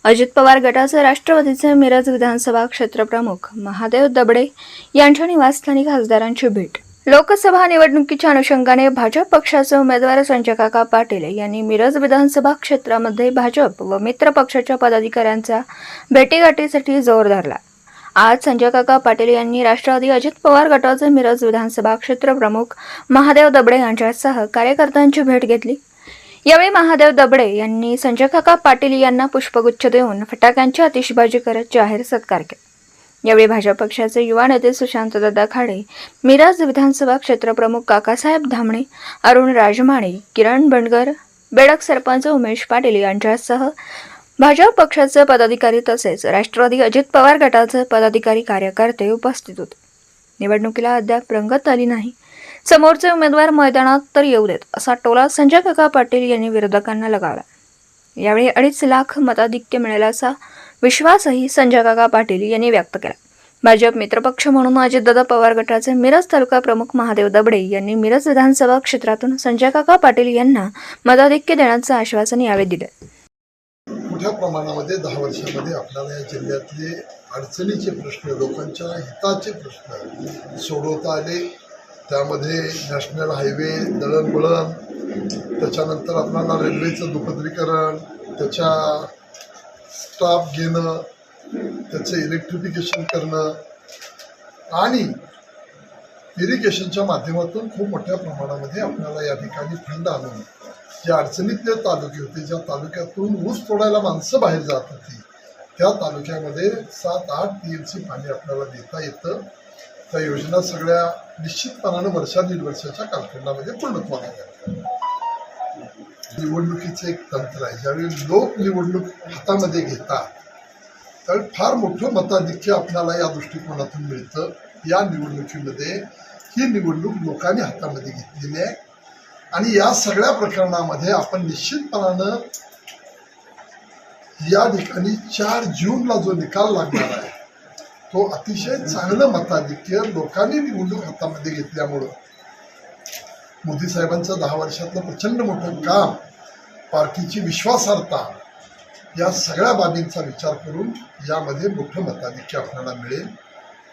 अजित पवार गटाचे राष्ट्रवादीचे मिरज विधानसभा क्षेत्रप्रमुख महादेव दबडे यांच्या निवासस्थानी खासदारांची भेट। लोकसभा निवडणुकीच्या अनुषंगाने भाजप पक्षाचे उमेदवार संजय काका पाटील यांनी मिरज विधानसभा क्षेत्रामध्ये भाजप व मित्र पक्षाच्या पदाधिकाऱ्यांचा भेटीगाठीसाठी जोर धरला। आज संजय काका पाटील यांनी राष्ट्रवादी अजित पवार गटाचे मिरज विधानसभा क्षेत्रप्रमुख महादेव दबडे यांच्यासह कार्यकर्त्यांची भेट घेतली। यावेळी महादेव दबडे यांनी संजय काका पाटील यांना पुष्पगुच्छ देऊन फटाक्यांची आतिषबाजी करत जाहीर सत्कार केला। यावेळी भाजप पक्षाचे युवा नेते सुशांतदादा खाडे, मिरज विधानसभा क्षेत्रप्रमुख काकासाहेब धामणे, अरुण राजमाणे, किरण बंडगर, बेडक सरपंच उमेश पाटील यांच्यासह भाजप पक्षाचे पदाधिकारी तसेच राष्ट्रवादी अजित पवार गटाचे पदाधिकारी कार्यकर्ते उपस्थित होते। निवडणुकीला अद्याप रंगत आली नाही, समोरचे उमेदवार मैदानात तर येऊ देत असा टोला संजय काका पाटील यांनी विरोधकांना लगावला। यावेळी 2.5 लाख मताधिक्य मिळेल असा विश्वासही संजय काका पाटील यांनी व्यक्त केला। भाजप मित्रपक्ष म्हणून अजितदादा पवार गटाचे मिरज तालुका प्रमुख महादेव दबडे यांनी मिरज विधानसभा क्षेत्रातून संजय काका पाटील यांना मताधिक्य देण्याचं आश्वासन यावेळी दिले। मोठ्या प्रमाणामध्ये 10 वर्षांमध्ये आपल्याला या जिल्ह्यातले अडचणीचे प्रश्न, लोकांच्या हिताचे प्रश्न सोडवता आले। त्यामध्ये नॅशनल हायवे, दळणवळण, त्याच्यानंतर आपल्याला रेल्वेचं दुपदरीकरण, त्याच्या स्टाफ घेणं, त्याचं इलेक्ट्रिफिकेशन करणं आणि इरिगेशनच्या माध्यमातून खूप मोठ्या प्रमाणामध्ये आपल्याला या ठिकाणी फंड आणून ज्या अडचणीतले तालुके होते, ज्या तालुक्यातून ऊस तोडायला माणसं बाहेर जात होती, त्या तालुक्यामध्ये 7-8 TMC पाणी आपल्याला देता येतं। त्या योजना सगळ्या निश्चितपणानं 1-1.5 वर्षाच्या कालखंडामध्ये पूर्णत्वाला येतात। निवडणुकीचं एक तंत्र आहे, ज्यावेळी लोक निवडणूक हातामध्ये घेतात त्यावेळी फार मोठं मताधिक्य आपल्याला या दृष्टिकोनातून मिळतं। या निवडणुकीमध्ये ही निवडणूक लोकांनी हातामध्ये घेतलेली आहे आणि या सगळ्या प्रकरणामध्ये आपण निश्चितपणानं या ठिकाणी 4 जूनला जो निकाल लागणार आहे तो अतिशय चांगलं मताधिक्य लोकांनी निवडणूक हातामध्ये घेतल्यामुळं मोदी साहेबांचं 10 वर्षातलं प्रचंड मोठं काम, पार्टीची विश्वासार्हता, या सगळ्या बाबींचा विचार करून यामध्ये मोठं मताधिक्य आपल्याला मिळेल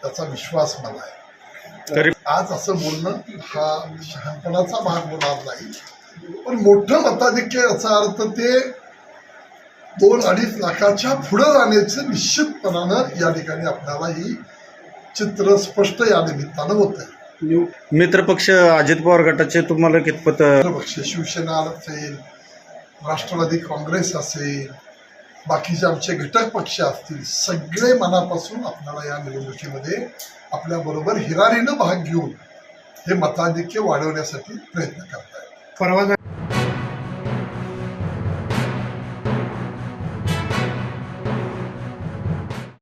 त्याचा विश्वास मला आहे। आज असं बोलणं हा शहाणपणाचा भाग होणार नाही, पण मोठं मताधिक्य याचा अर्थ ते 2-2.5 लाखाच्या पुढे जाण्याचं निश्चितपणानं या ठिकाणी आपल्याला ही चित्र स्पष्ट या निमित्तानं होत आहे। मित्रपक्ष अजित पवार गटाचे तुम्हाला कितपत मित्रपक्ष शिवसेना असेल, राष्ट्रवादी काँग्रेस असेल, बाकीचे आमचे घटक पक्ष असतील, सगळे मनापासून आपल्याला या निवडणुकीमध्ये आपल्याबरोबर हिरारीनं भाग घेऊन हे मताधिक्य वाढवण्यासाठी प्रयत्न करतायत।